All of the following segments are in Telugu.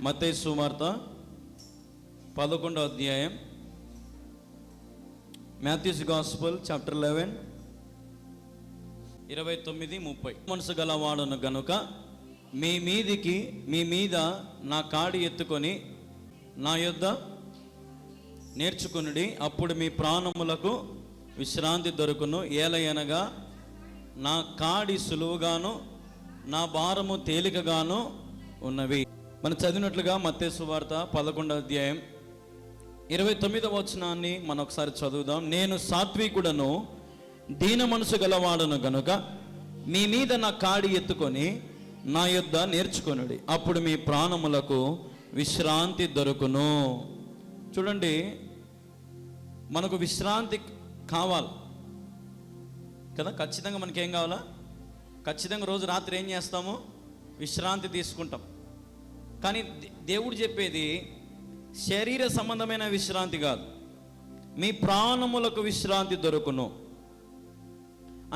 మత్తయి సువార్త 11వ అధ్యాయం, మాథ్యూస్ గాస్పెల్ చాప్టర్ 11 29-30. మనసు గలవాడును గనుక మీ మీద నా కాడి ఎత్తుకొని నా యొద్ద నేర్చుకొనుడి, అప్పుడు మీ ప్రాణములకు విశ్రాంతి దొరుకును. ఏలయనగా నా కాడి సులువుగాను నా భారము తేలికగాను ఉన్నవి. మనం చదివినట్లుగా మత్తయి సువార్త 11వ అధ్యాయం 29వ వచనాన్ని మనం ఒకసారి చదువుదాం. నేను సాత్వికుడను దీన మనసు గలవాడును గనుక మీ మీద నా కాడి ఎత్తుకొని నా యొద్ద నేర్చుకొనుడి, అప్పుడు మీ ప్రాణములకు విశ్రాంతి దొరుకును. చూడండి, మనకు విశ్రాంతి కావాలి కదా. ఖచ్చితంగా మనకేం కావాలా? ఖచ్చితంగా రోజు రాత్రి ఏం చేస్తాము? విశ్రాంతి తీసుకుంటాం. కానీ దేవుడు చెప్పేది శరీర సంబంధమైన విశ్రాంతి కాదు, మీ ప్రాణములకు విశ్రాంతి దొరుకును.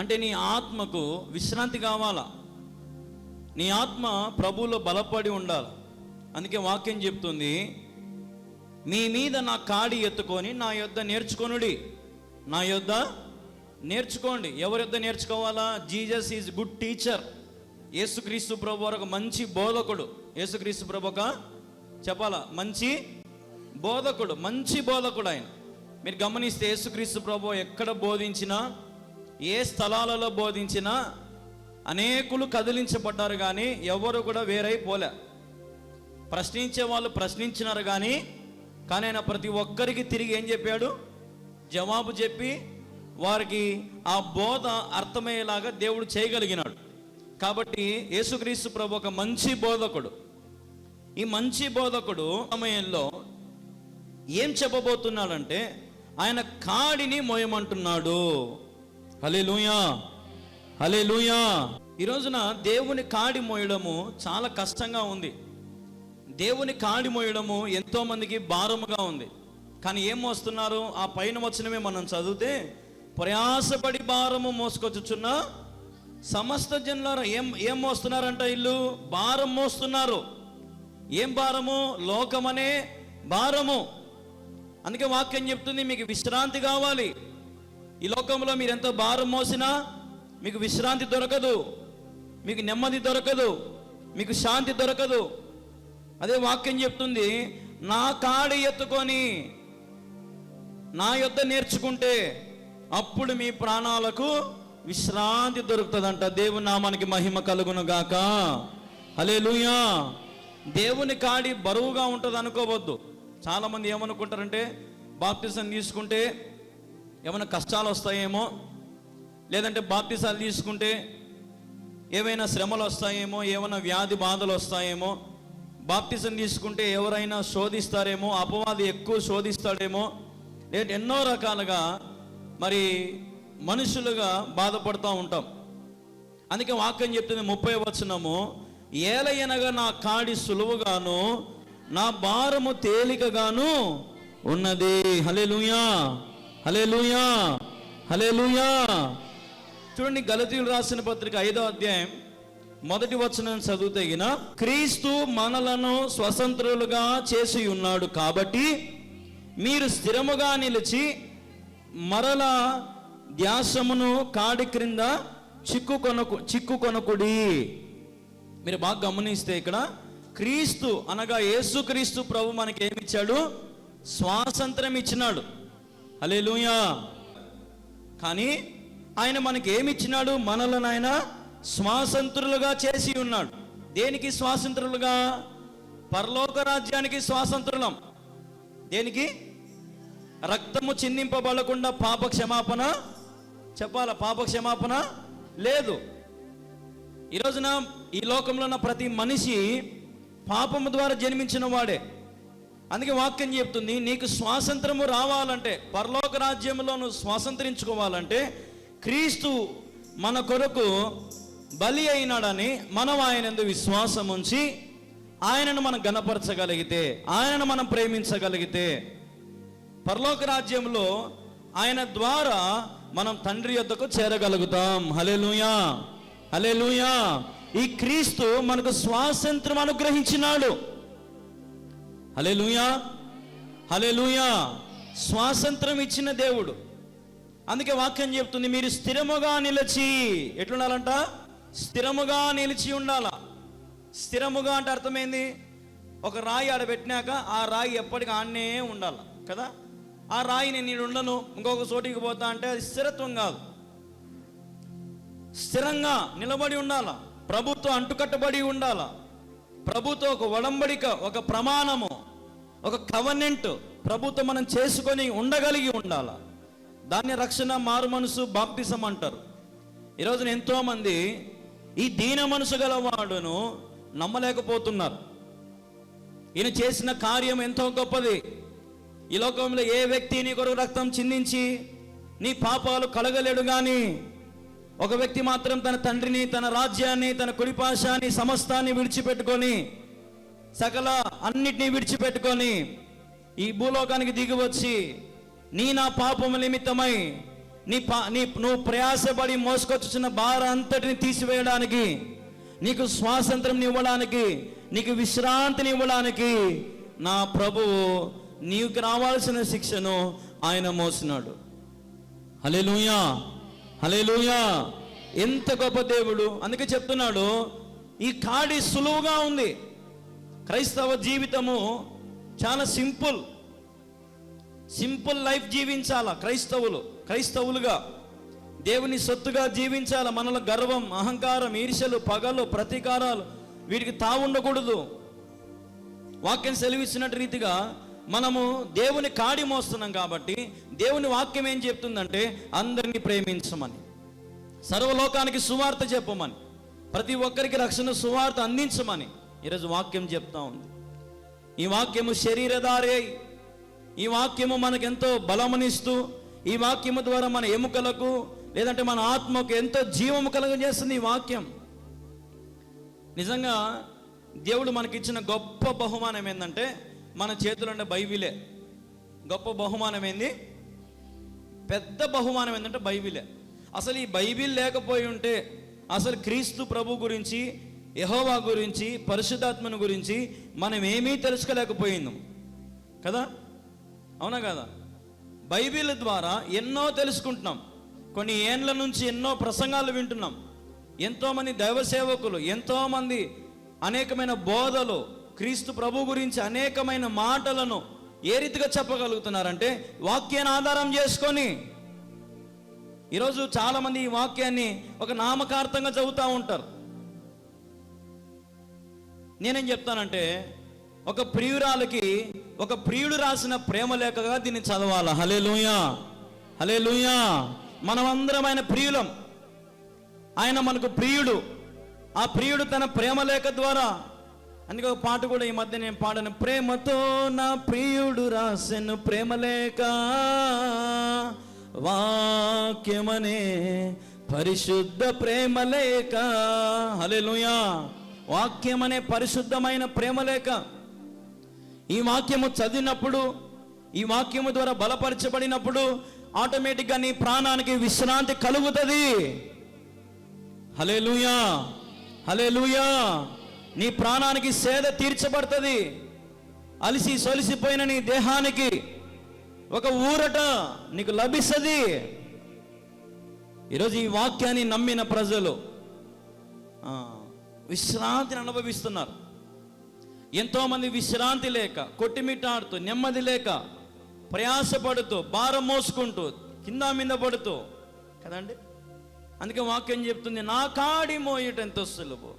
అంటే నీ ఆత్మకు విశ్రాంతి కావాలా? నీ ఆత్మ ప్రభువులో బలపడి ఉండాలి. అందుకే వాక్యం చెప్తుంది, మీ మీద నా కాడి ఎత్తుకొని నా యొద్ద నేర్చుకొనుడి. నా యొద్ద నేర్చుకోండి. ఎవరి యొద్ద నేర్చుకోవాలా? Jesus is good teacher. యేసుక్రీస్తు ప్రభు ఒక మంచి బోధకుడు. యేసుక్రీస్తు ప్రభు ఒక చెప్పాలా మంచి బోధకుడు, మంచి బోధకుడు ఆయన. మీరు గమనిస్తే యేసుక్రీస్తు ప్రభు ఎక్కడ బోధించినా, ఏ స్థలాలలో బోధించినా అనేకులు కదిలించబడ్డారు, కానీ ఎవరు కూడా వేరైపోలే. ప్రశ్నించే వాళ్ళు ప్రశ్నించినారు, కానీ ఆయన ప్రతి ఒక్కరికి తిరిగి ఏం చెప్పాడు? జవాబు చెప్పి వారికి ఆ బోధ అర్థమయ్యేలాగా దేవుడు చేయగలిగినాడు. కాబట్టి యేసుక్రీస్తు ప్రభు ఒక మంచి బోధకుడు. ఈ మంచి బోధకుడు సమయంలో ఏం చెప్పబోతున్నాడంటే ఆయన కాడిని మోయమంటున్నాడు. హల్లెలూయా, హల్లెలూయా. ఈ రోజున దేవుని కాడి మోయడము చాలా కష్టంగా ఉంది. దేవుని కాడి మోయడము ఎంతోమందికి భారముగా ఉంది. కానీ ఏం మోస్తున్నారు? ఆ పైన వచనమే మనం చదివితే, ప్రయాసపడి భారము మోసుకొచ్చుచున్న సమస్త జనులారా. ఏం మోస్తున్నారంట? ఇల్లు భారం మోస్తున్నారు. ఏం భారము? లోకమనే భారము. అందుకే వాక్యం చెప్తుంది, మీకు విశ్రాంతి కావాలి. ఈ లోకంలో మీరు ఎంత భారం మోసినా మీకు విశ్రాంతి దొరకదు, మీకు నెమ్మది దొరకదు, మీకు శాంతి దొరకదు. అదే వాక్యం చెప్తుంది, నా కాడి ఎత్తుకొని నా యొద్ద నేర్చుకుంటే అప్పుడు మీ ప్రాణాలకు విశ్రాంతి దొరుకుతుందంట. దేవుని నామానికి మహిమ కలుగును గాక. హల్లెలూయా. దేవుని కాడి బరువుగా ఉంటుంది అనుకోవద్దు. చాలామంది ఏమనుకుంటారంటే, బాప్టిజం తీసుకుంటే ఏమైనా కష్టాలు వస్తాయేమో, లేదంటే బాప్టిజాలు తీసుకుంటే ఏవైనా శ్రమలు వస్తాయేమో, ఏమైనా వ్యాధి బాధలు వస్తాయేమో, బాప్టిజం తీసుకుంటే ఎవరైనా శోధిస్తారేమో, అపవాది ఎక్కువ శోధిస్తాడేమో, లేదా ఎన్నో రకాలుగా మరి మనుషులుగా బాధపడుతూ ఉంటాం. అందుకే వాక్యం చెప్తుంది 30వ వచనము, ఏలయనగా నా కాడి సులువుగాను నా భారము తేలికగాను ఉన్నది. హల్లెలూయా, హల్లెలూయా, హల్లెలూయా. చూడండి, గలతీయులు రాసిన పత్రిక 5వ అధ్యాయం 1వ వచనం చదివితే, క్రీస్తు మనలను స్వతంత్రులుగా చేసి ఉన్నాడు కాబట్టి మీరు స్థిరముగా నిలిచి మరలా ధ్యాసమును కాడి క్రింద చిక్కుకొనకుడి. మీరు బాగా గమనిస్తే ఇక్కడ క్రీస్తు అనగా యేసుక్రీస్తు ప్రభు మనకి ఏమిచ్చాడు? స్వాతంత్రం ఇచ్చినాడు. హల్లెలూయా. కానీ ఆయన మనకి ఏమిచ్చినాడు? మనలను ఆయన స్వాతంత్రులుగా చేసి ఉన్నాడు. దేనికి స్వాతంత్రులుగా? పరలోక రాజ్యానికి స్వాతంత్రులం. దేనికి? రక్తము చిందింపబడకుండా పాప క్షమాపణ చెప్పాల. పాప క్షమాపణ లేదు. ఈ రోజున ఈ లోకంలో ఉన్న ప్రతి మనిషి పాపము ద్వారా జన్మించిన వాడే. అందుకే వాక్యం చెప్తుంది, నీకు స్వాతంత్రము రావాలంటే, పరలోక రాజ్యంలో నువ్వు స్వాతంత్రించుకోవాలంటే క్రీస్తు మన కొరకు బలి అయినాడని మనం ఆయనందు విశ్వాసం ఉంచి ఆయనను మనం గణపరచగలిగితే, ఆయనను మనం ప్రేమించగలిగితే, పరలోక రాజ్యంలో ఆయన ద్వారా మనం తండ్రి యొద్దకు చేరగలుగుతాం. హల్లెలూయా, హల్లెలూయా. ఈ క్రీస్తు మనకు స్వాతంత్రం అనుగ్రహించినాడు. హల్లెలూయా, హల్లెలూయా. స్వాతంత్రం ఇచ్చిన దేవుడు. అందుకే వాక్యం చెప్తుంది, మీరు స్థిరముగా నిలిచి, ఎట్లుండాలంట? స్థిరముగా నిలిచి ఉండాల. స్థిరముగా అంటే అర్థమైంది, ఒక రాయి ఆడబెట్టినాక ఆ రాయి ఎప్పటికీ ఆడనే ఉండాలి కదా. ఆ రాయి నేను ఉండను, ఇంకొక చోటికి పోతా అంటే అది స్థిరత్వం కాదు. స్థిరంగా నిలబడి ఉండాల, ప్రభుత్వం అంటుకట్టబడి ఉండాల, ప్రభుత్వం ఒక ఒడంబడిక, ఒక ప్రమాణము, ఒక కవెనెంట్ ప్రభుత్వం మనం చేసుకొని ఉండగలిగి ఉండాల. దాన్ని రక్షణ, మారు మనసు, బాప్టిజం అంటారు. ఈరోజున ఎంతోమంది ఈ దీన మనసు గలవాడును నమ్మలేకపోతున్నారు. ఈయన చేసిన కార్యం ఎంతో గొప్పది. ఈ లోకంలో ఏ వ్యక్తి నీ కొరకు రక్తం చిందించి నీ పాపాలు కడగలేడు. కానీ ఒక వ్యక్తి మాత్రం తన తండ్రిని, తన రాజ్యాన్ని, తన కుడిపాశాన్ని, సమస్తాన్ని విడిచిపెట్టుకొని, సకల అన్నిటినీ విడిచిపెట్టుకొని ఈ భూలోకానికి దిగి వచ్చి నా పాపము నిమిత్తమై నువ్వు ప్రయాసపడి మోసుకొచ్చిన భారం అంతటిని తీసివేయడానికి, నీకు స్వాతంత్రం ఇవ్వడానికి, నీకు విశ్రాంతిని ఇవ్వడానికి నా ప్రభువు నీకు రావాల్సిన శిక్షను ఆయన మోసినాడు. హల్లెలూయా, హల్లెలూయా. ఎంత గొప్ప దేవుడు. అందుకే చెప్తున్నాడు, ఈ కాడి సులువుగా ఉంది. క్రైస్తవ జీవితము చాలా సింపుల్ లైఫ్ జీవించాల. క్రైస్తవులుగా దేవుని సొత్తుగా జీవించాల. మనలో గర్వం, అహంకారం, ఈర్ష్యలు, పగలు, ప్రతీకారాలు వీటికి తావుండకూడదు. వాక్యం సెలవిచ్చినట్టు రీతిగా మనము దేవుని కాడి మోస్తున్నాం కాబట్టి దేవుని వాక్యం ఏం చెప్తుందంటే అందరినీ ప్రేమించమని, సర్వలోకానికి సువార్త చెప్పమని, ప్రతి ఒక్కరికి రక్షణ సువార్త అందించమని ఈరోజు వాక్యం చెప్తా ఉంది. ఈ వాక్యము శరీరధారి, ఈ వాక్యము మనకెంతో బలమనిస్తూ, ఈ వాక్యము ద్వారా మన ఎముకలకు లేదంటే మన ఆత్మకు ఎంతో జీవము కలుగజేస్తుంది ఈ వాక్యం. నిజంగా దేవుడు మనకిచ్చిన గొప్ప బహుమానం ఏంటంటే మన చేతిలో ఉండే బైబిలే. గొప్ప బహుమానం ఏంది? పెద్ద బహుమానం ఏంటంటే బైబిలే. అసలు ఈ బైబిల్ లేకపోయి ఉంటే అసలు క్రీస్తు ప్రభు గురించి, యెహోవా గురించి, పరిశుద్ధాత్మను గురించి మనం ఏమీ తెలుసుకోలేకపోయింది కదా. అవునా కదా? బైబిల్ ద్వారా ఎన్నో తెలుసుకుంటున్నాం. కొన్ని ఏండ్ల నుంచి ఎన్నో ప్రసంగాలు వింటున్నాం. ఎంతోమంది దైవ సేవకులు, ఎంతోమంది అనేకమైన బోధలు, క్రీస్తు ప్రభు గురించి అనేకమైన మాటలను ఏ రీతిగా చెప్పగలుగుతున్నారంటే వాక్యాన్ని ఆధారం చేసుకొని. ఈరోజు చాలామంది ఈ వాక్యాన్ని ఒక నామకార్థంగా చదువుతూ ఉంటారు. నేనేం చెప్తానంటే ఒక ప్రియురాలకి ఒక ప్రియుడు రాసిన ప్రేమ లేఖగా దీన్ని చదవాలా. హల్లెలూయా, హల్లెలూయా. మనమందరం ఆయన ప్రియులం. ఆయన మనకు ప్రియుడు. ఆ ప్రియుడు తన ప్రేమ లేఖ ద్వారా, అందుకే ఒక పాట కూడా ఈ మధ్య నేను పాడాను, ప్రేమతో నా ప్రియుడు రాసెను ప్రేమలేఖ, వాక్యమనే పరిశుద్ధ ప్రేమలేఖ. హల్లెలూయా. వాక్యమనే పరిశుద్ధమైన ప్రేమలేఖ. ఈ వాక్యము చదివినప్పుడు, ఈ వాక్యము ద్వారా బలపరచబడినప్పుడు ఆటోమేటిక్గా నీ ప్రాణానికి విశ్రాంతి కలుగుతుంది. హల్లెలూయా, హల్లెలూయా. నీ ప్రాణానికి సేద తీర్చబడుతుంది. అలిసి సొలిసిపోయిన నీ దేహానికి ఒక ఊరట నీకు లభిస్తుంది. ఈరోజు ఈ వాక్యాన్ని నమ్మిన ప్రజలు విశ్రాంతిని అనుభవిస్తున్నారు. ఎంతోమంది విశ్రాంతి లేక, కొట్టిమిట్టాడుతూ, నెమ్మది లేక, ప్రయాసపడుతూ, భారం మోసుకుంటూ, కింద మీద పడుతూ కదండి. అందుకే వాక్యం చెప్తుంది, నా కాడి మోయటం ఎంతో సులువు.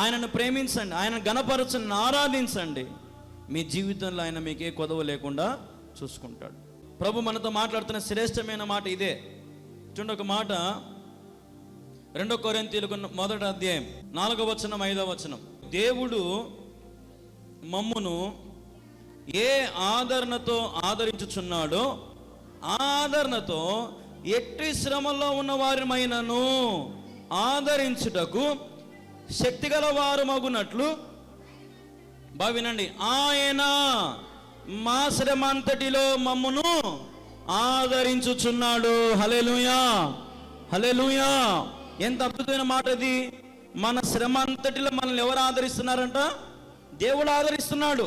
ఆయనను ప్రేమించండి, ఆయనను గణపరచండి, ఆరాధించండి. మీ జీవితంలో ఆయన మీకు ఏ కొదవ లేకుండా చూసుకుంటాడు. ప్రభు మనతో మాట్లాడుతున్న శ్రేష్టమైన మాట ఇదే. చూడండి ఒక మాట, 2 కొరింథీయులకు 1వ అధ్యాయం 4వ వచనం 5వ వచనం. దేవుడు మమ్మును ఏ ఆదరణతో ఆదరించుచున్నాడో ఆదరణతో ఎట్టి శ్రమలో ఉన్న వారిమైనను ఆదరించుటకు శక్తిగల వారు మగునట్లు భావినండి. ఆయన మా శ్రమ అంతటిలో మమ్మును ఆదరించుచున్నాడు. హల్లెలూయా, హల్లెలూయా. ఎంత అద్భుతమైన మాట ఇది. మన శ్రమ అంతటిలో మనల్ని ఎవరు ఆదరిస్తున్నారంట? దేవుడు ఆదరిస్తున్నాడు.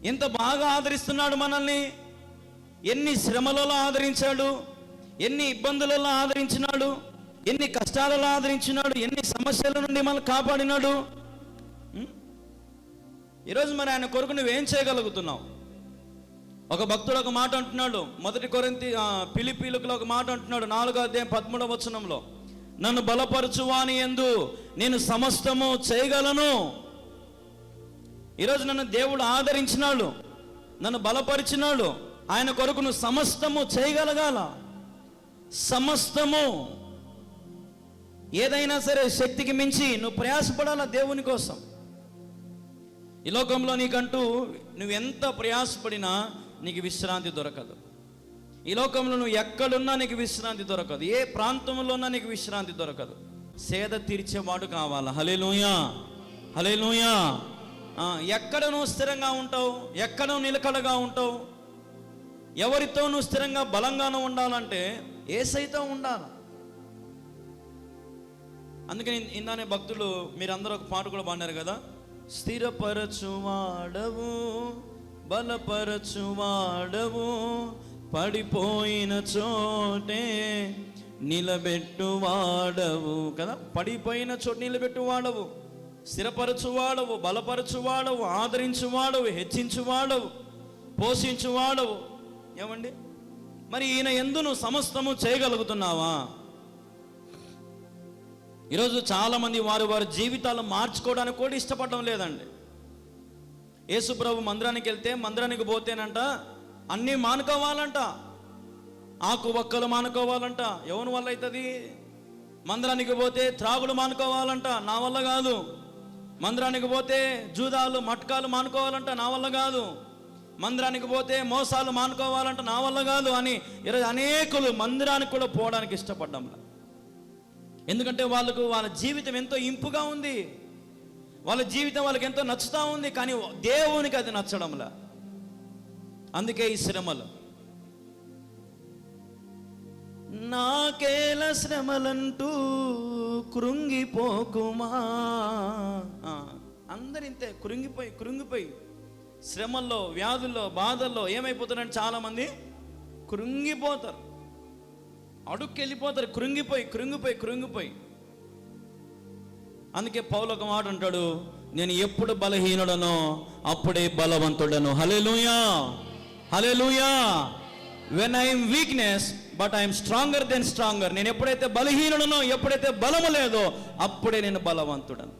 ఎంత బాగా ఆదరిస్తున్నాడు మనల్ని. ఎన్ని శ్రమలలో ఆదరించాడు, ఎన్ని ఇబ్బందులలో ఆదరించినాడు, ఎన్ని కష్టాలలో ఆదరించినాడు, ఎన్ని సమస్యల నుండి మనల్ని కాపాడినాడు. ఈరోజు మరి ఆయన కొరకు నువ్వేం చేయగలుగుతున్నావు? ఒక భక్తుడు ఒక మాట అంటున్నాడు, 1 కొరింథీ ఫిలిప్పీయులకు ఒక మాట అంటున్నాడు, 4:13 నన్ను బలపరచువాని యందు నేను సమస్తము చేయగలను. ఈరోజు నన్ను దేవుడు ఆదరించినాడు, నన్ను బలపరిచినాడు. ఆయన కొరకు నువ్వు సమస్తము చేయగలగాల. సమస్తము, ఏదైనా సరే శక్తికి మించి నువ్వు ప్రయాసపడాలా దేవుని కోసం. ఈ లోకంలో నీకంటూ నువ్వెంత ప్రయాసపడినా నీకు విశ్రాంతి దొరకదు. ఈ లోకంలో నువ్వు ఎక్కడున్నా నీకు విశ్రాంతి దొరకదు. ఏ ప్రాంతంలో ఉన్నా నీకు విశ్రాంతి దొరకదు. సేద తీర్చేవాడు కావాలా. హల్లెలూయా, హల్లెలూయా. ఎక్కడ నువ్వు స్థిరంగా ఉంటావు, ఎక్కడ నువ్వు నిలకడగా ఉంటావు, ఎవరితో నువ్వు స్థిరంగా బలంగానూ ఉండాలంటే యేసయ్యతో ఉండాలి. అందుకని ఇందానే భక్తులు మీరందరూ ఒక పాట కూడా పాడారు కదా, స్థిరపరచువాడవు బలపరచువాడవు పడిపోయిన చోటే నిలబెట్టువాడవు కదా. పడిపోయిన చోటు నిలబెట్టువాడవు, స్థిరపరచువాడవు, బలపరచువాడవు, ఆదరించువాడవు, హెచ్చించువాడవు, పోషించువాడవు. ఏమండి మరి ఈయన యందు నువ్వు సమస్తము చేయగలుగుతున్నావా? ఈరోజు చాలామంది వారి జీవితాలు మార్చుకోవడానికి కూడా ఇష్టపడడం లేదండి. యేసు ప్రభు మందిరానికి వెళ్తే, మందిరానికి పోతేనంట అన్నీ మానుకోవాలంట, ఆకు వక్కలు మానుకోవాలంట. ఎవరి వల్ల అవుతుంది? మందిరానికి పోతే త్రాగుడు మానుకోవాలంట, నా వల్ల కాదు. మందిరానికి పోతే జూదాలు మట్కాలు మానుకోవాలంట, నా వల్ల కాదు. మందిరానికి పోతే మోసాలు మానుకోవాలంట, నా వల్ల కాదు అని ఈరోజు అనేకులు మందిరానికి కూడా పోవడానికి ఇష్టపడ్డాం. ఎందుకంటే వాళ్ళ జీవితం ఎంతో ఇంపుగా ఉంది, వాళ్ళ జీవితం వాళ్ళకి ఎంతో నచ్చుతూ ఉంది, కానీ దేవునికి అది నచ్చడంలా. అందుకే ఈ శ్రమలు. నాకేల శ్రమలంటూ కృంగిపోకుమా. అందరింతే కృంగిపోయి శ్రమల్లో, వ్యాధుల్లో, బాధల్లో ఏమైపోతారంటే చాలామంది కృంగిపోతారు, అడుక్కెళ్ళిపోతారు, కృంగిపోయి. అందుకే పౌలు ఒక మాట అంటాడు, నేను ఎప్పుడు బలహీనుడనో అప్పుడే బలవంతుడను. Hallelujah, hallelujah. When I'm weakness but I'm stronger then stronger. నేను ఎప్పుడైతే బలహీనుడనో, ఎప్పుడైతే బలము లేదో అప్పుడే నేను బలవంతుడను.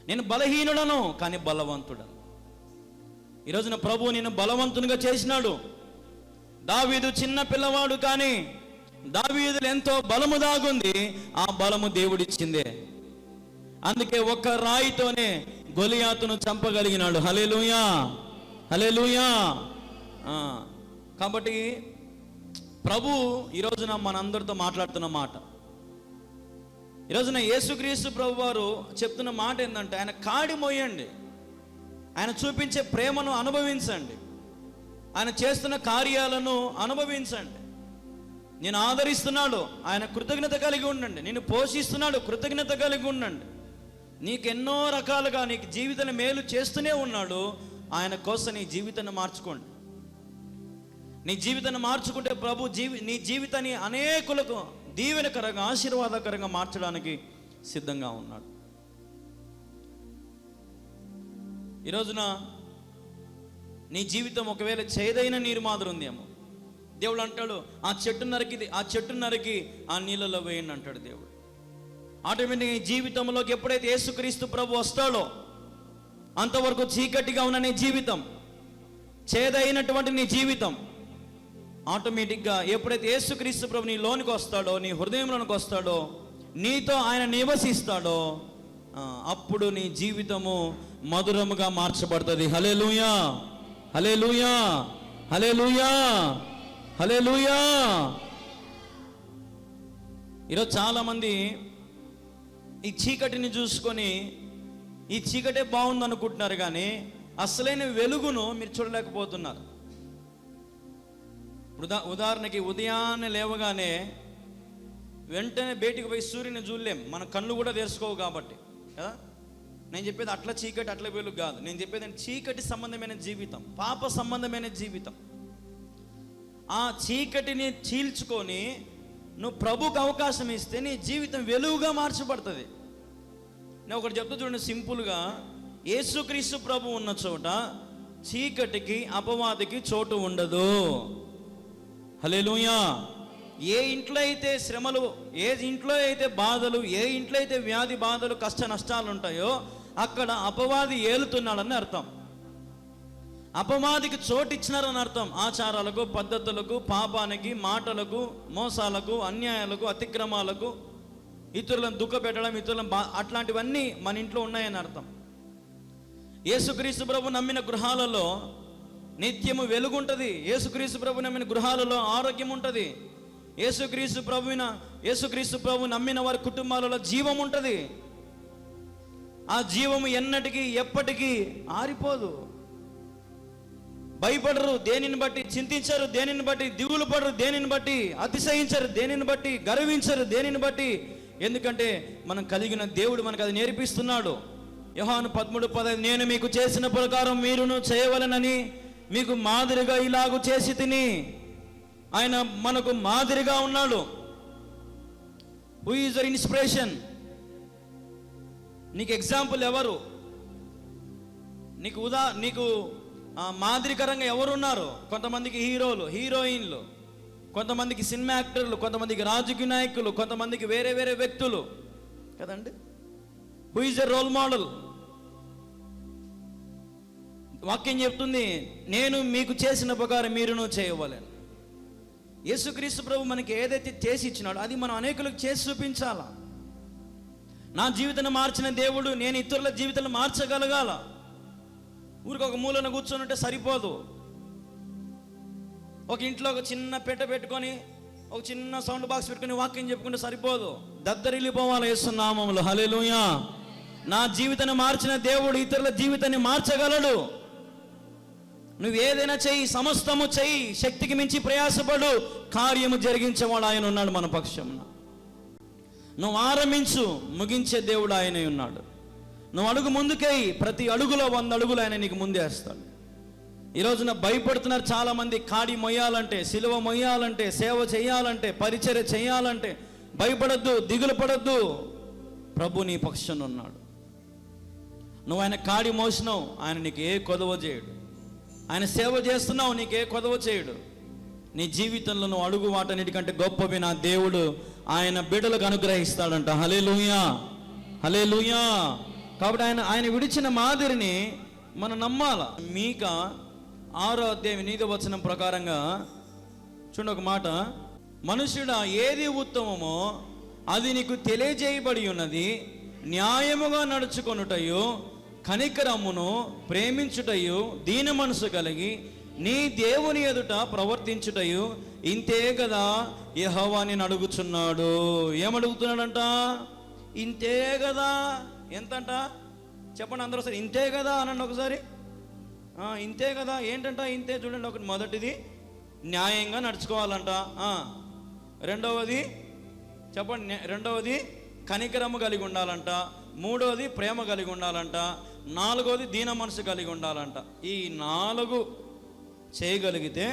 నేను బలహీనుడను కానీ బలవంతుడను. ఈరోజున ప్రభువు నేను బలవంతునిగా చేసినాడు. దావీదు చిన్న పిల్లవాడు, కానీ దావీదులో ఎంతో బలము దాగుంది. ఆ బలము దేవుడిచ్చిందే. అందుకే ఒక్క రాయితోనే గొలియాతును చంపగలిగినాడు. హల్లెలూయా, హల్లెలూయా. కాబట్టి ప్రభు ఈరోజున మనందరితో మాట్లాడుతున్న మాట, ఈరోజున యేసుక్రీస్తు ప్రభు వారు చెప్తున్న మాట ఏంటంటే, ఆయన కాడి మోయండి, ఆయన చూపించే ప్రేమను అనుభవించండి, ఆయన చేస్తున్న కార్యాలను అనుభవించండి. నేను ఆదరిస్తున్నాడు, ఆయన కృతజ్ఞత కలిగి ఉండండి. నేను పోషిస్తున్నాడు, కృతజ్ఞత కలిగి ఉండండి. నీకు ఎన్నో రకాలుగా నీకు జీవితాన్ని మేలు చేస్తూనే ఉన్నాడు. ఆయన కోసం నీ జీవితాన్ని మార్చుకోండి. నీ జీవితాన్ని మార్చుకుంటే ప్రభు నీ జీవితాన్ని అనేకులకు దీవెనకరంగా, ఆశీర్వాదకరంగా మార్చడానికి సిద్ధంగా ఉన్నాడు. ఈరోజున నీ జీవితం ఒకవేళ చేదైన నీరు మాదిరి ఉందేమో, దేవుడు అంటాడు ఆ చెట్టు నరికి ఆ నీళ్ళలో వేయండి అంటాడు దేవుడు. ఆటోమేటిక్గా నీ జీవితంలోకి ఎప్పుడైతే యేసుక్రీస్తు ప్రభు వస్తాడో, అంతవరకు చీకటిగా ఉన్న నీ జీవితం, చేదైనటువంటి నీ జీవితం, ఆటోమేటిక్గా ఎప్పుడైతే యేసుక్రీస్తు ప్రభు నీ లోనికి వస్తాడో, నీ హృదయంలోనికి వస్తాడో, నీతో ఆయన నివసిస్తాడో, అప్పుడు నీ జీవితము మధురముగా మార్చబడుతుంది. హల్లెలూయా, హల్లెలూయా, హల్లెలూయా, హల్లెలూయా. ఈరోజు చాలామంది ఈ చీకటిని చూసుకొని ఈ చీకటే బాగుంది అనుకుంటున్నారు, కానీ అసలైన వెలుగును మీరు చూడలేకపోతున్నారు. ఉదాహరణకి ఉదయాన్నే లేవగానే వెంటనే బయటికి పోయి సూర్యుని చూడలేం, మన కళ్ళు కూడా తెరుచుకోవు కాబట్టి కదా. నేను చెప్పేది అట్లా చీకటి అట్లా వెలుగు కాదు. నేను చెప్పేది చీకటి సంబంధమైన జీవితం, పాప సంబంధమైన జీవితం. ఆ చీకటిని చీల్చుకొని నువ్వు ప్రభుకు అవకాశం ఇస్తే నీ జీవితం వెలుగుగా మార్చబడుతుంది. నేను ఒకటి చెప్తా చూడండి సింపుల్గా. యేసుక్రీస్తు ప్రభు ఉన్న చోట చీకటికి అపవాదికి చోటు ఉండదు. హల్లెలూయా. ఏ ఇంట్లో అయితే శ్రమలు, ఏ ఇంట్లో అయితే బాధలు, ఏ ఇంట్లో అయితే వ్యాధి బాధలు కష్ట నష్టాలు ఉంటాయో అక్కడ అపవాది ఏలుతున్నాడని అర్థం. అపవాదికి చోటు ఇచ్చినారని అర్థం. ఆచారాలకు, పద్ధతులకు, పాపానికి, మాటలకు, మోసాలకు, అన్యాయాలకు, అతిక్రమాలకు, ఇతరులను దుఃఖపెట్టడం, ఇతరులను అట్లాంటివన్నీ మన ఇంట్లో ఉన్నాయని అర్థం. యేసుక్రీస్తు ప్రభు నమ్మిన గృహాలలో నిత్యము వెలుగుంటుంది. యేసుక్రీస్తు ప్రభు నమ్మిన గృహాలలో ఆరోగ్యం ఉంటుంది. యేసుక్రీస్తు ప్రభు నమ్మిన వారి కుటుంబాలలో జీవం ఉంటుంది. ఆ జీవము ఎన్నటికీ ఎప్పటికీ ఆరిపోదు. భయపడరు దేనిని బట్టి, చింతించరు దేనిని బట్టి, దిగులు పడరు దేనిని బట్టి, అతిశయించరు దేనిని బట్టి, గర్వించరు దేనిని బట్టి. ఎందుకంటే మనం కలిగిన దేవుడు మనకు అది నేర్పిస్తున్నాడు. యోహాను 13:15 నేను మీకు చేసిన ప్రకారం మీరును చేయవలెనని మీకు మాదిరిగా ఇలాగూ చేసి తిని. ఆయన మనకు మాదిరిగా ఉన్నాడు. Who is your inspiration? నీకు ఎగ్జాంపుల్ ఎవరు? నీకు మాదిరికరంగా ఎవరున్నారు? కొంతమందికి హీరోలు, హీరోయిన్లు, కొంతమందికి సినిమా యాక్టర్లు, కొంతమందికి రాజకీయ నాయకులు, కొంతమందికి వేరే వేరే వ్యక్తులు కదండి. Who is your role model? వాక్యం చెప్తుంది నేను మీకు చేసిన ప్రకారం మీరును చేయవలెను. యేసుక్రీస్తు ప్రభు మనకి ఏదైతే చేసి ఇచ్చినాడో అది మనం అనేకులకు చేసి చూపించాలా. నా జీవితాన్ని మార్చిన దేవుడు, నేను ఇతరుల జీవితాన్ని మార్చగలగాల. ఊరికి ఒక మూలన కూర్చొని ఉంటే సరిపోదు. ఒక ఇంట్లో ఒక చిన్న పెట్టె పెట్టుకొని, ఒక చిన్న సౌండ్ బాక్స్ పెట్టుకొని వాక్యం చెప్పుకుంటే సరిపోదు. దద్దరిల్లిపోవాలి యేసు నామములో. హల్లెలూయా. నా జీవితాన్ని మార్చిన దేవుడు ఇతరుల జీవితాన్ని మార్చగలడు. నువ్వు ఏదైనా చెయ్యి, సమస్తము చెయ్యి, శక్తికి మించి ప్రయాసపడు, కార్యము జరిగించేవాడు ఆయన ఉన్నాడు మన పక్షంన. నువ్వు ఆరంభించు, ముగించే దేవుడు ఆయనే ఉన్నాడు. నువ్వు అడుగు ముందుకై, ప్రతి అడుగులో 100 అడుగులు ఆయన నీకు ముందేస్తాడు. ఈరోజున భయపడుతున్నారు చాలామంది. కాడి మొయ్యాలంటే, సిలువ మొయ్యాలంటే, సేవ చేయాలంటే, పరిచర్య చేయాలంటే భయపడద్దు, దిగులు పడద్దు. ప్రభు నీ పక్షాన ఉన్నాడు. నువ్వు ఆయన కాడి మోసినావు, ఆయన నీకు ఏ కొదవ చేయడు. ఆయన సేవ చేస్తున్నావు, నీకే కొదవ చేయడు. నీ జీవితంలో నువ్వు అడుగు వాటన్నిటికంటే గొప్పవి నా దేవుడు ఆయన బిడ్డలకు అనుగ్రహిస్తాడంట. హల్లెలూయా, హల్లెలూయా. కాబట్టి ఆయన విడిచిన మాదిరిని మనం నమ్మాల. మీకా 6వ అధ్యాయం 8వ వచనం ప్రకారంగా చూడండి ఒక మాట. మనుషుడా ఏది ఉత్తమమో అది నీకు తెలియజేయబడి ఉన్నది. న్యాయముగా నడుచుకొనుటయు, కనికరమును ప్రేమించుటయు, దీన మనసు కలిగి నీ దేవుని ఎదుట ప్రవర్తించుటయు ఇంతే కదా యెహోవా నిన్ను అడుగుచున్నాడు. ఏమడుగుతున్నాడంట? ఇంతే కదా. ఎంతంట చెప్పండి అందరూ ఒకసారి. ఇంతే కదా అనండి ఒకసారి. ఇంతే కదా ఏంటంట? ఇంతే చూడండి. ఒకటి మొదటిది న్యాయంగా నడుచుకోవాలంట. రెండవది చెప్పండి. రెండవది కనికరము కలిగి ఉండాలంట. మూడవది ప్రేమ కలిగి ఉండాలంట. నాలుగవది దీన మనసు కలిగి ఉండాలంట. ఈ 4 చేయగలిగితే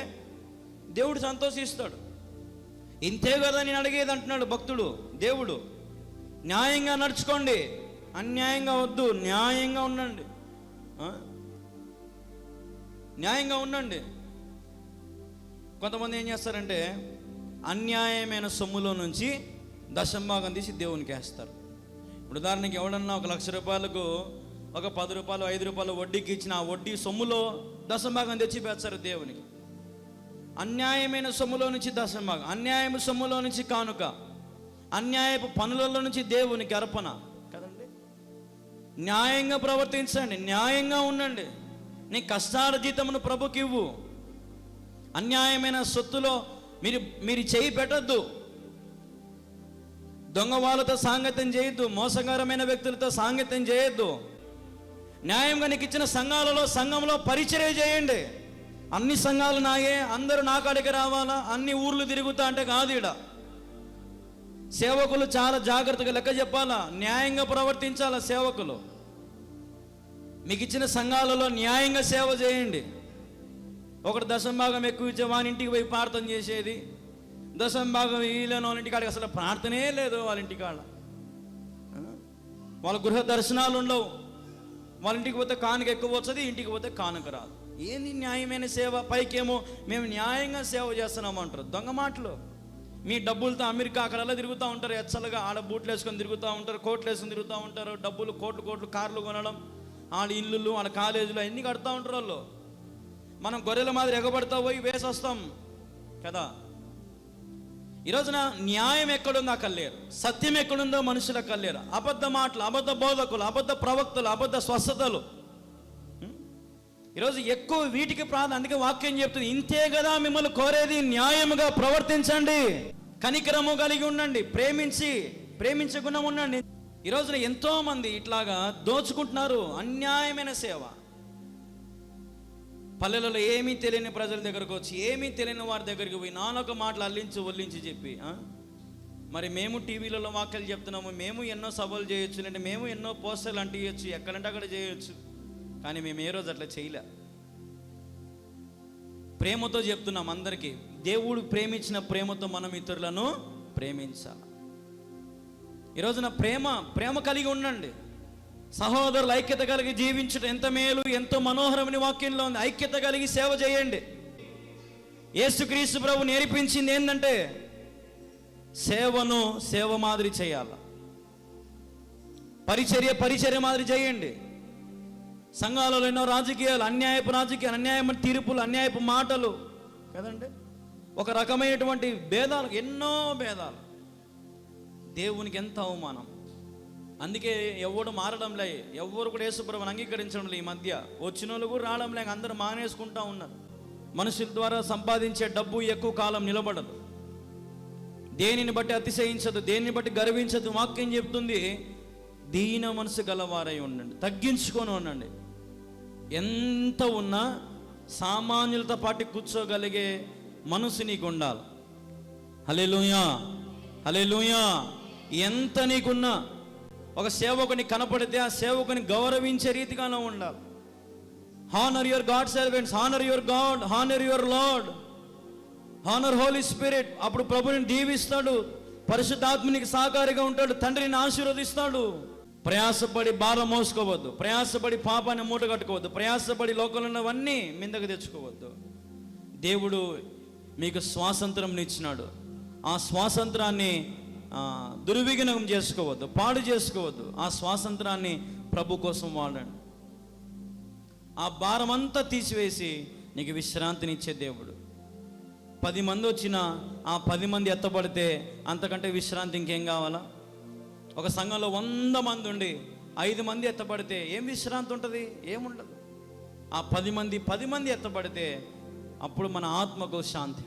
దేవుడు సంతోషిస్తాడు. ఇంతే కదా నేను అడిగేది అంటున్నాడు భక్తుడు. దేవుడు న్యాయంగా నడుచుకోండి, అన్యాయంగా వద్దు, న్యాయంగా ఉండండి, న్యాయంగా ఉండండి. కొంతమంది ఏం చేస్తారంటే అన్యాయమైన సొమ్ములో నుంచి దశంభాగం తీసి దేవునికి వేస్తారు. ఇప్పుడు ఉదాహరణకి ఎవడన్నా 1 లక్ష రూపాయలకు ఒక 10 రూపాయలు 5 రూపాయలు వడ్డీకి ఇచ్చిన ఆ వడ్డీ సొమ్ములో దశంభాగం తెచ్చి వేస్తారు దేవునికి. అన్యాయమైన సొమ్ములో నుంచి దశంభాగం, అన్యాయపు సొమ్ములో నుంచి కానుక, అన్యాయపు పనులలో నుంచి దేవునికి అర్పణ కదండి. న్యాయంగా ప్రవర్తించండి, న్యాయంగా ఉండండి. నీ కష్టార్జితమును ప్రభుకి ఇవ్వు. అన్యాయమైన సొత్తులో మీరు చేయి పెట్టద్దు. దొంగ వాళ్ళతో సాంగత్యం చేయొద్దు, మోసకరమైన వ్యక్తులతో సాంగత్యం చేయొద్దు. న్యాయంగా నీకు ఇచ్చిన సంఘంలో పరిచర్య చేయండి. అన్ని సంఘాలు నాయే, అందరూ నా కాడికి రావాలా, అన్ని ఊర్లు తిరుగుతా అంటే కాదు. ఈడ సేవకులు చాలా జాగ్రత్తగా లెక్క చెప్పాలా, న్యాయంగా ప్రవర్తించాలా సేవకులు. మీకు ఇచ్చిన సంఘాలలో న్యాయంగా సేవ చేయండి. ఒకటి దశంభాగం ఎక్కువ ఇచ్చే వాని ఇంటికి పోయి ప్రార్థన చేసేది, దశంభాగం వీళ్ళని వాళ్ళ ఇంటికాడికి అసలు ప్రార్థనే లేదు. వాళ్ళ ఇంటికాడ వాళ్ళ గృహ దర్శనాలు ఉండవు. వాళ్ళ ఇంటికి పోతే కానుక ఎక్కువ వస్తుంది, ఇంటికి పోతే కానుక రాదు. ఏంది న్యాయమైన సేవ? పైకేమో మేము న్యాయంగా సేవ చేస్తున్నాము అంటారు. దొంగ మాటలు. మీ డబ్బులతో అమెరికా అక్కడల్లా తిరుగుతూ ఉంటారు, ఎచ్చలుగా ఆడ బూట్లు వేసుకొని తిరుగుతూ ఉంటారు, కోట్లు వేసుకొని తిరుగుతూ ఉంటారు. డబ్బులు కోట్లు కార్లు కొనడం, వాళ్ళ ఇల్లులు వాళ్ళ కాలేజీలు అన్నీ కడుతూ ఉంటారు వాళ్ళు. మనం గొర్రెల మాదిరి ఎగబడతా పోయి వేసొస్తాం కదా. ఈరోజున న్యాయం ఎక్కడుందో అక్కడ లేరు, సత్యం ఎక్కడుందో మనుషులు అక్కడ లేరు. అబద్ధ మాటలు, అబద్ధ బోధకులు, అబద్ధ ప్రవక్తలు, అబద్ధ స్వస్థతలు. ఈరోజు ఎక్కువ వీటికి ప్రాధాన్యత. అందుకే వాక్యం చెప్తుంది, ఇంతే కదా మిమ్మల్ని కోరేది, న్యాయముగా ప్రవర్తించండి, కనికరము కలిగి ఉండండి, ప్రేమించే గుణం ఉండండి. ఈరోజున ఎంతో మంది ఇట్లాగా దోచుకుంటున్నారు. అన్యాయమైన సేవ. పల్లెలలో ఏమీ తెలియని ప్రజల దగ్గరకు వచ్చి, ఏమీ తెలియని వారి దగ్గరికి పోయి నానొక మాటలు అల్లించి ఒల్లించి చెప్పి, మరి మేము టీవీలలో వాక్యాలు చెప్తున్నాము, మేము ఎన్నో సభలు చేయొచ్చు, అంటే మేము ఎన్నో పోస్టర్లు అంటియచ్చు, ఎక్కడంటే అక్కడ చేయొచ్చు. కానీ మేము ఏ రోజు అట్లా చేయలే. ప్రేమతో చెప్తున్నాం అందరికీ. దేవుడు ప్రేమించిన ప్రేమతో మనం ఇతరులను ప్రేమించాలి. ఈరోజున ప్రేమ కలిగి ఉండండి. సహోదరులు ఐక్యత కలిగి జీవించడం ఎంత మేలు, ఎంతో మనోహరమైన వాక్యంలో ఉంది. ఐక్యత కలిగి సేవ చేయండి. యేసుక్రీస్తు ప్రభు నేర్పించింది ఏంటంటే సేవను సేవ మాదిరి చేయాలి, పరిచర్య మాదిరి చేయండి. సంఘాలలో ఎన్నో రాజకీయాలు, అన్యాయపు తీర్పులు, అన్యాయపు మాటలు కదండి, ఒక రకమైనటువంటి భేదాలు, ఎన్నో భేదాలు. దేవునికి ఎంత అవమానం. అందుకే ఎవడు మారడంలే, ఎవరు కూడా యేసుప్రభుని అంగీకరించడం లే. ఈ మధ్య వచ్చిన వాళ్ళు కూడా రావడం లేక అందరూ మానేసుకుంటా ఉన్నారు. మనుషుల ద్వారా సంపాదించే డబ్బు ఎక్కువ కాలం నిలబడదు. దేనిని బట్టి అతిశయించదు, దేనిని బట్టి గర్వించదు. వాక్యం చెప్తుంది, దీన మనసు గలవారై ఉండండి, తగ్గించుకొని ఉండండి. ఎంత ఉన్నా సామాన్యులతో పాటు కూర్చోగలిగే మనసు నీకు ఉండాలి. హల్లెలూయా, హల్లెలూయా. ఎంత నీకున్నా ఒక సేవకుని కనపడితే ఆ సేవకుని గౌరవించే రీతిగానే ఉండాలి. Honour your God servants, honour your God, honour your Lord, honour Holy Spirit. అప్పుడు ప్రభుని దీవిస్తాడు, పరిశుద్ధాత్మనికి సహకారిగా ఉంటాడు, తండ్రిని ఆశీర్వదిస్తాడు. ప్రయాసపడి భారం మోసుకోవద్దు, ప్రయాసపడి పాపాన్ని మూట కట్టుకోవద్దు, ప్రయాసపడి లోకంలో ఉన్నవన్నీ మిందకు తెచ్చుకోవద్దు. దేవుడు మీకు స్వాతంత్రం ఇచ్చినాడు. ఆ స్వాతంత్రాన్ని దుర్వినియోగం చేసుకోవద్దు, పాడు చేసుకోవద్దు. ఆ స్వాతంత్రాన్ని ప్రభు కోసం వాడండి. ఆ భారం అంతా తీసివేసి నీకు విశ్రాంతినిచ్చే దేవుడు. 10 మంది వచ్చినా ఆ 10 మంది ఎత్తబడితే అంతకంటే విశ్రాంతి ఇంకేం కావాలా? ఒక సంఘంలో 100 మంది ఉండి 5 మంది ఎత్తబడితే ఏం విశ్రాంతి ఉంటుంది? ఏముండదు. ఆ 10 మంది ఎత్తబడితే అప్పుడు మన ఆత్మకు శాంతి.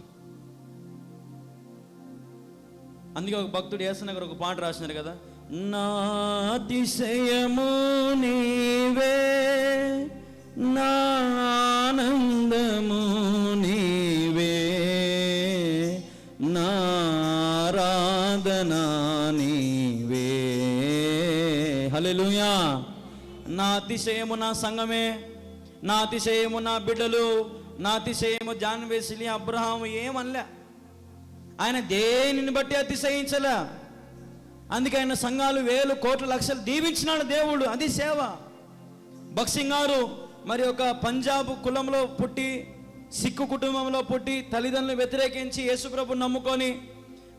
అందుకే ఒక భక్తుడు యేసన్న గారు ఒక పాట రాసినారు కదా, నా అతిశయము నీవే, నా ఆనందము నీవే, నా ఆరాధన నీవే. హల్లెలూయా. నా అతిశయము నా సంఘమే, నా అతిశయము నా బిడ్డలు, నా అతిశయము జాన్ వెస్లీ, అబ్రహాము ఏమనలే. ఆయన దేనిని బట్టి అతిశయించలే. అందుకే ఆయన సంఘాలు 1000 కోట్ల లక్షలు దీవించినాడు దేవుడు. అది సేవ. భక్సింగ్ గారు మరి ఒక పంజాబ్ కులంలో పుట్టి, సిక్కు కుటుంబంలో పుట్టి, తల్లిదండ్రులు వ్యతిరేకించి యేసుప్రభుని నమ్ముకొని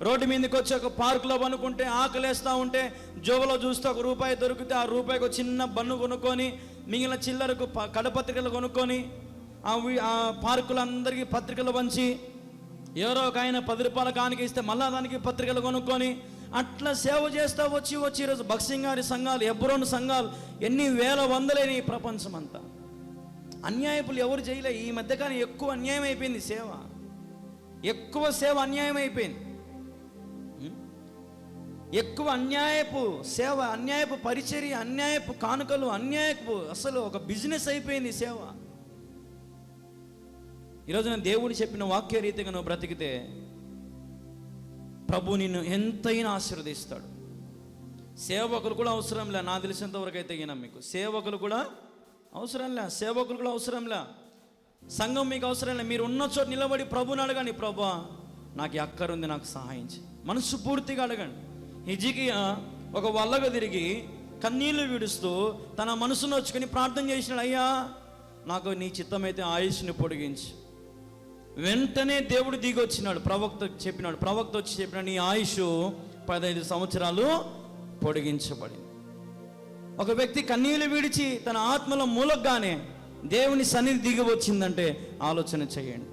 రోడ్డు మీదకి వచ్చి ఒక పార్కులో పనుకుంటే, ఆకలేస్తూ ఉంటే జోబులో చూస్తే ₹1 దొరికితే ఆ రూపాయికి ఒక చిన్న బన్ను కొనుక్కొని, మిగిలిన చిల్లరకు కడపత్రికలు కొనుక్కొని ఆ పార్కులు అందరికీ పత్రికలు పంచి, ఎవరో ఒక ఆయన ₹10 కానుక ఇస్తే మళ్ళా దానికి పత్రికలు కొనుక్కొని అట్లా సేవ చేస్తూ వచ్చి ఈరోజు భక్సింగ్ గారి సంఘాలు, ఎబ్రోన్ సంఘాలు ఎన్ని వేల వందలేని ఈ ప్రపంచం అంతా. అన్యాయపులు ఎవరు చేయలే. ఈ మధ్యకాలం ఎక్కువ అన్యాయం అయిపోయింది సేవ, ఎక్కువ సేవ అన్యాయం అయిపోయింది. ఎక్కువ అన్యాయపు సేవ, అన్యాయపు పరిచర్య, అన్యాయపు కానుకలు, అన్యాయపు అసలు ఒక బిజినెస్ అయిపోయింది సేవ. ఈరోజు నేను దేవుడు చెప్పిన వాక్య రీతిగా నువ్వు బ్రతికితే ప్రభు నిన్ను ఎంతైనా ఆశీర్వదిస్తాడు. సేవకులు కూడా అవసరం లే, నా తెలిసినంత వరకు అయితే మీకు సేవకులు కూడా అవసరంలే, సేవకులు కూడా అవసరంలే, సంఘం మీకు అవసరంలే. మీరు ఉన్న చోట నిలబడి ప్రభుని అడగండి, ప్రభా నాకు ఈ అక్కరుంది, నాకు సహాయం చేయి. మనసు పూర్తిగా అడగండి. హిజ్కియా ఒక వల్లగా తిరిగి కన్నీళ్లు విడుస్తూ తన మనసును వచ్చుకొని ప్రార్థన చేసినాడు, అయ్యా నాకు నీ చిత్తమైతే ఆయుష్ని పొడిగించు. వెంటనే దేవుడు దిగి వచ్చినాడు, ప్రవక్త వచ్చి చెప్పినాడు, నీ ఆయుష్ 15 సంవత్సరాలు పొడిగించబడింది. ఒక వ్యక్తి కన్నీళ్లు విడిచి తన ఆత్మలో మూలగ్గానే దేవుని సన్నిధి దిగి వచ్చిందంటే ఆలోచన చేయండి.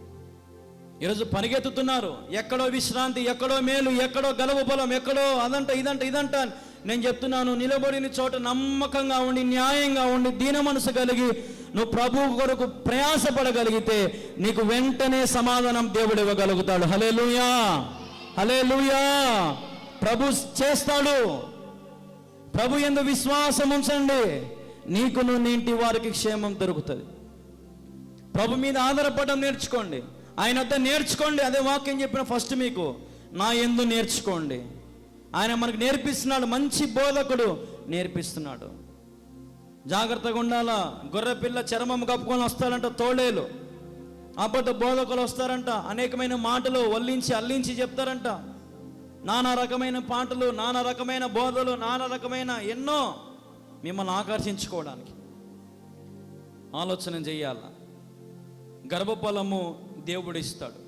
ఈరోజు పరిగెత్తుతున్నారు, ఎక్కడో విశ్రాంతి, ఎక్కడో మేలు, ఎక్కడో గలవ బలం, ఎక్కడో ఇదంట. నేను చెప్తున్నాను, నిలబడిన చోట నమ్మకంగా ఉండి, న్యాయంగా ఉండి, దీన మనసు కలిగి నువ్వు ప్రభు కొరకు ప్రయాసపడగలిగితే నీకు వెంటనే సమాధానం దేవుడు ఇవ్వగలుగుతాడు. హల్లెలూయా, హల్లెలూయా. ప్రభు చేస్తాడు. ప్రభు యందు విశ్వాసం ఉంచండి, నీకును నీ ఇంటి వారికి క్షేమం దొరుకుతుంది. ప్రభు మీద ఆధారపడడం నేర్చుకోండి, ఆయన వద్ద నేర్చుకోండి. అదే వాక్యం చెప్పిన ఫస్ట్ మీకు, నా యందు నేర్చుకోండి. ఆయన మనకు నేర్పిస్తున్నాడు, మంచి బోధకుడు నేర్పిస్తున్నాడు. జాగ్రత్తగా ఉండాలా. గొర్రెపిల్ల చర్మం కప్పుకొని వస్తారంట తోడేలు, అబద్ధ బోధకులు వస్తారంట, అనేకమైన మాటలు వల్లించి అల్లించి చెప్తారంట, నానా రకమైన పాటలు, నానా రకమైన బోధలు, నానా రకమైన ఎన్నో మిమ్మల్ని ఆకర్షించుకోవడానికి. ఆలోచన చెయ్యాల. గర్భఫలము దేవుడు ఇస్తాడు,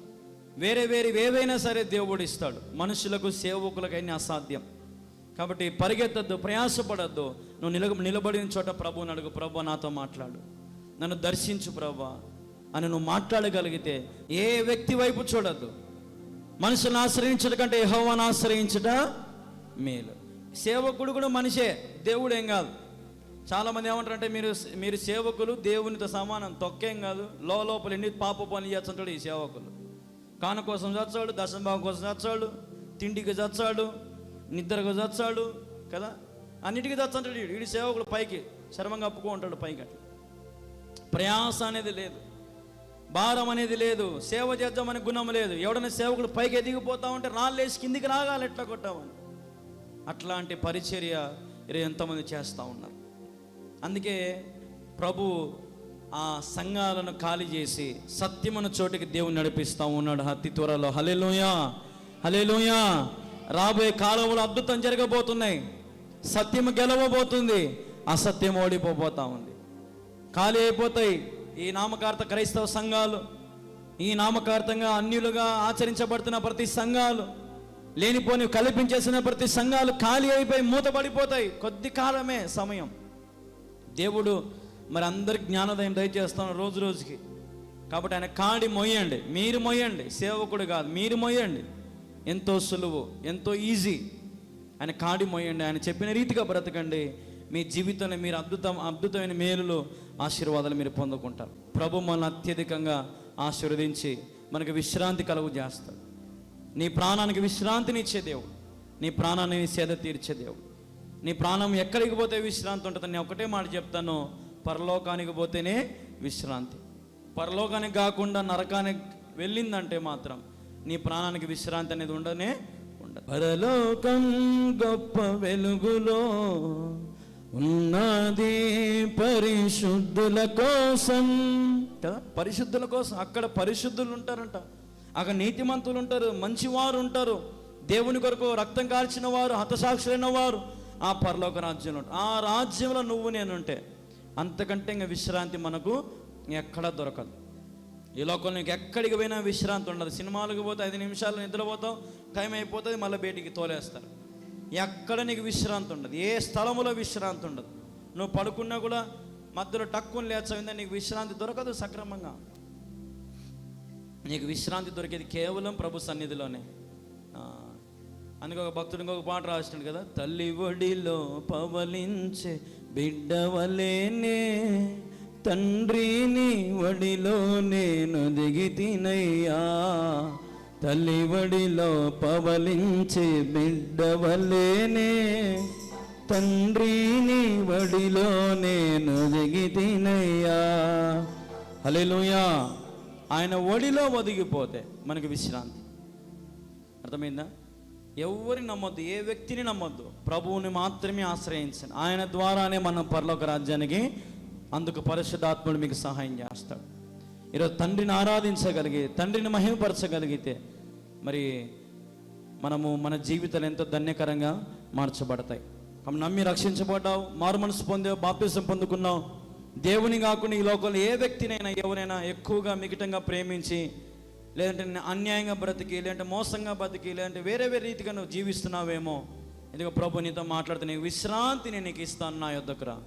వేరే ఏవైనా సరే దేవుడు ఇస్తాడు. మనుషులకు సేవకులకైనా అసాధ్యం. కాబట్టి పరిగెత్తద్దు, ప్రయాసపడద్దు. నువ్వు నిలబడిన చోట ప్రభువుని అడుగు, ప్రభు నాతో మాట్లాడు, నన్ను దర్శించు ప్రభా అని నువ్వు మాట్లాడగలిగితే ఏ వ్యక్తి వైపు చూడద్దు. మనుషులను ఆశ్రయించడం కంటే యెహోవాను ఆశ్రయించుట మేలు. సేవకుడు కూడా మనిషే, దేవుడు ఏం కాదు. చాలామంది ఏమంటారంటే మీరు సేవకులు దేవునితో సమానం, తొక్కేం కాదు. లోపల ఎన్ని పాప పనులు చేస్తుంటాడు ఈ సేవకులు. కాన కోసం చచ్చాడు, దశంభాగం కోసం చచ్చాడు, తిండికి చచ్చాడు, నిద్రకు చచ్చాడు కదా, అన్నిటికీ చచ్చాడు. వీడి సేవకుడు పైకి చర్మం కప్పుకో ఉంటాడు, పైకి. అట్లా ప్రయాస అనేది లేదు, భారం అనేది లేదు, సేవ చేద్దామనే గుణం లేదు. ఎవడైనా సేవకుడు పైకి ఎదిగిపోతా ఉంటే రాళ్ళేసి కిందికి రాగాలి, ఎట్లా కొట్టామని. అట్లాంటి పరిచర్య ఎంతమంది చేస్తూ ఉన్నారు. అందుకే ప్రభు ఆ సంఘాలను ఖాళీ చేసి సత్యమున చోటికి దేవుని నడిపిస్తూ ఉన్నాడు అతి త్వరలో. హల్లెలూయా, హల్లెలూయా. రాబోయే కాలంలో అద్భుతం జరగబోతున్నాయి. సత్యము గెలవబోతుంది, అసత్యం ఓడిపోతా ఉంది. ఖాళీ అయిపోతాయి ఈ నామకార్థ క్రైస్తవ సంఘాలు, ఈ నామకార్థంగా అన్యులుగా ఆచరించబడుతున్న ప్రతి సంఘాలు, లేనిపోని కల్పించేసిన ప్రతి సంఘాలు ఖాళీ అయిపోయి మూతపడిపోతాయి. కొద్ది కాలమే సమయం. దేవుడు మరి అందరికి జ్ఞానోదయం దయచేస్తాను రోజు రోజుకి. కాబట్టి ఆయన కాడి మొయ్యండి, మీరు మొయ్యండి, సేవకుడు కాదు, మీరు మొయ్యండి. ఎంతో సులువు, ఎంతో ఈజీ. ఆయన కాడి మొయ్యండి, ఆయన చెప్పిన రీతిగా బ్రతకండి. మీ జీవితంలో మీరు అద్భుతమైన మేలులు, ఆశీర్వాదాలు మీరు పొందుకుంటారు. ప్రభు మనల్ని అత్యధికంగా ఆశీర్వదించి మనకు విశ్రాంతి కలుగు చేస్తాడు. నీ ప్రాణానికి విశ్రాంతిని ఇచ్చే దేవుడు, నీ ప్రాణాన్ని సేద తీర్చే దేవుడు. నీ ప్రాణం ఎక్కడికి పోతే విశ్రాంతి ఉంటుంది. నేను ఒకటే మాట చెప్తాను, పరలోకానికి పోతేనే విశ్రాంతి. పరలోకానికి కాకుండా నరకానికి వెళ్ళిందంటే మాత్రం నీ ప్రాణానికి విశ్రాంతి అనేది ఉండదు. పరలోకం గొప్ప వెలుగులో ఉన్నది పరిశుద్ధుల కోసం కదా, పరిశుద్ధుల కోసం. అక్కడ పరిశుద్ధులు ఉంటారంట, అక్కడ నీతిమంతులు ఉంటారు, మంచివారు ఉంటారు, దేవుని కొరకు రక్తం కార్చిన వారు, హతసాక్షులైన వారు ఆ పరలోక రాజ్యంలో. ఆ రాజ్యంలో నువ్వు నేనుంటే అంతకంటే ఇంకా విశ్రాంతి మనకు ఎక్కడా దొరకదు. ఈ లోకంలో నీకు ఎక్కడికి పోయినా విశ్రాంతి ఉండదు. సినిమాలకు పోతే 5 నిమిషాలు నిద్రపోతావు, టైం అయిపోతుంది, మళ్ళీ బయటికి తోలేస్తారు. ఎక్కడ నీకు విశ్రాంతి ఉండదు, ఏ స్థలములో విశ్రాంతి ఉండదు. నువ్వు పడుకున్నా కూడా మధ్యలో టక్కుని లేచవిందా నీకు విశ్రాంతి దొరకదు సక్రమంగా. నీకు విశ్రాంతి దొరికేది కేవలం ప్రభు సన్నిధిలోనే. అందుకే ఒక భక్తుడు ఇంకొక పాట రాసినాడు కదా, తల్లి ఒడిలో పవలించే బిడ్డవలేనే తండ్రిని ఒడిలో నేను దిగితినయ్యా, తల్లి ఒడిలో పవలించే బిడ్డవలేనే తండ్రిని ఒడిలో నేను దిగితినయ్యా. హల్లెలూయా. ఆయన ఒడిలో ఒదిగిపోతే మనకి విశ్రాంతి. అర్థమైందా? ఎవరిని నమ్మొద్దు, ఏ వ్యక్తిని నమ్మొద్దు, ప్రభువుని మాత్రమే ఆశ్రయించండి. ఆయన ద్వారానే మనం పరలోక రాజ్యానికి అందుకు పరిశుద్ధాత్ముడు మీకు సహాయం చేస్తాడు. ఈరోజు తండ్రిని ఆరాధించగలిగి, తండ్రిని మహిమపరచగలిగితే మరి మనము మన జీవితాలు ఎంతో ధన్యకరంగా మార్చబడతాయి. నమ్మి రక్షించబడ్డావు, మారు మనసు పొందావు, బాప్తిసం పొందుకున్నావు. దేవుని కాకుండా ఈ లోకంలో ఏ వ్యక్తినైనా ఎవరైనా ఎక్కువగా మిగిటంగా ప్రేమించి, లేదంటే అన్యాయంగా బ్రతికి, లేదంటే మోసంగా బ్రతికి, లేదంటే వేరే వేరే రీతిగా నువ్వు జీవిస్తున్నావేమో, ఎందుకు ప్రభు నీతో మాట్లాడుతూ నీకు విశ్రాంతిని నీకు ఇస్తాను, నా యొద్దకు రా.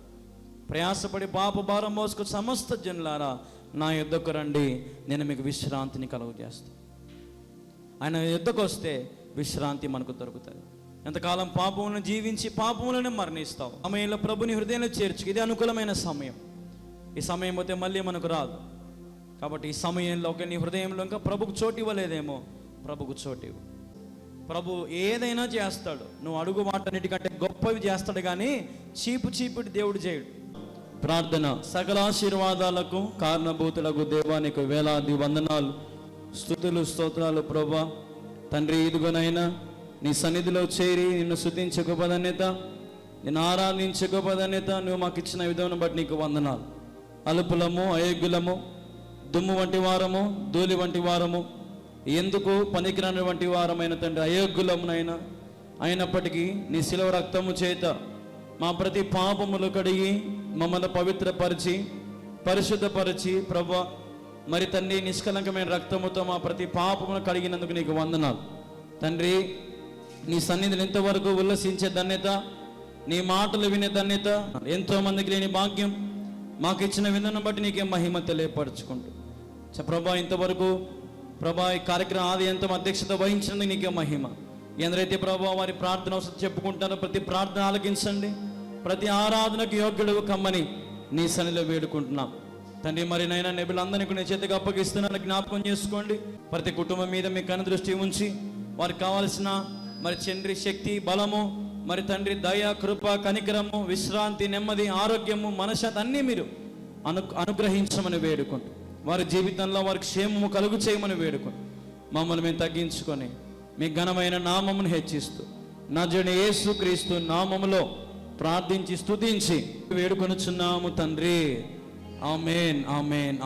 ప్రయాసపడి పాప భారం మోసుకు సమస్త జనులారా నా యొద్దకు రండి, నేను మీకు విశ్రాంతిని కలుగు చేస్తాను. ఆయన యొద్దకు వస్తే విశ్రాంతి మనకు దొరుకుతుంది. ఎంతకాలం పాపములను జీవించి పాపములను మరణిస్తావు. సమయంలో ప్రభుని హృదయంలో చేర్చుకు, ఇది అనుకూలమైన సమయం. ఈ సమయం పోతే మళ్ళీ మనకు రాదు. కాబట్టి ఈ సమయంలో ఒక నీ హృదయంలో ఇంకా ప్రభుకు చోటు ఇవ్వలేదేమో, ప్రభుకు చోటు ఇవ్వు. ప్రభు ఏదైనా చేస్తాడు. నువ్వు అడుగు వాటన్నిటికంటే గొప్పవి చేస్తాడు, కానీ చీపుటి దేవుడు చేయడు. ప్రార్థన. సకల ఆశీర్వాదాలకు కారణభూతులకు దేవానికి వేలాది వందనాలు, స్తుతులు, స్తోత్రాలు. ప్రభా తండ్రి, ఇదిగోనైనా నీ సన్నిధిలో చేరి నిన్ను స్తుతించే గొప్ప ధన్యత, నిన్ను ఆరాధించే గొప్ప ధన్యత నువ్వు మాకు ఇచ్చిన విధానం బట్టి నీకు వందనాలు. అలుపులము, అయోగ్యులము, దుమ్ము వంటి వారము, ధూళి వంటి వారము, ఎందుకు పనికిరాని వంటి వారమైన తండ్రి, అయోగ్యులమునైనా అయినప్పటికీ నీ శిలువ రక్తము చేత మా ప్రతి పాపములు కడిగి మమ్మల్ని పవిత్రపరిచి పరిశుద్ధపరిచి ప్రభా మరి తండ్రి నిష్కలంకమైన రక్తముతో మా ప్రతి పాపమును కడిగినందుకు నీకు వందనాలు. తండ్రి, నీ సన్నిధిని ఎంతవరకు ఉల్లసించే ధన్యత, నీ మాటలు వినే ధన్యత, ఎంతో మందికి లేని భాగ్యం మాకు ఇచ్చిన విధానం బట్టి నీకే మహిమ తెలియపరచుకుంటూ ప్రభా ఇంతవరకు ప్రభా ఈ కార్యక్రమం ఆది ఎంతో అధ్యక్షత వహించినందుకు నీకే మహిమ. ఎందరైతే ప్రభా వారి ప్రార్థన అవసరం చెప్పుకుంటారో ప్రతి ప్రార్థన ఆలకించండి, ప్రతి ఆరాధనకు యోగ్యుడు కమ్మని నీ సన్నిధిలో వేడుకుంటున్నాం తండ్రి. మరి నైనా నెబులందరినీ నీ చేతికి అప్పగిస్తున్నాను, జ్ఞాపకం చేసుకోండి. ప్రతి కుటుంబం మీద మీ కను దృష్టి ఉంచి వారికి కావాల్సిన మరి తండ్రి శక్తి, బలము, మరి తండ్రి దయ, కృప, కనికరము, విశ్రాంతి, నెమ్మది, ఆరోగ్యము, మనశ్శాంతి అన్నీ మీరు అనుగ్రహించమని వేడుకుంటూ వారి జీవితంలో వారికి క్షేమము కలుగు చేయమని వేడుకుంటూ మమ్మల్ని మేము తగ్గించుకొని మీ ఘనమైన నామమును హెచ్చిస్తూ నజరేయుడైన యేసుక్రీస్తు నామములో ప్రార్థించి స్తుతించి వేడుకొనుచున్నాము తండ్రి. ఆమేన్, ఆమేన్.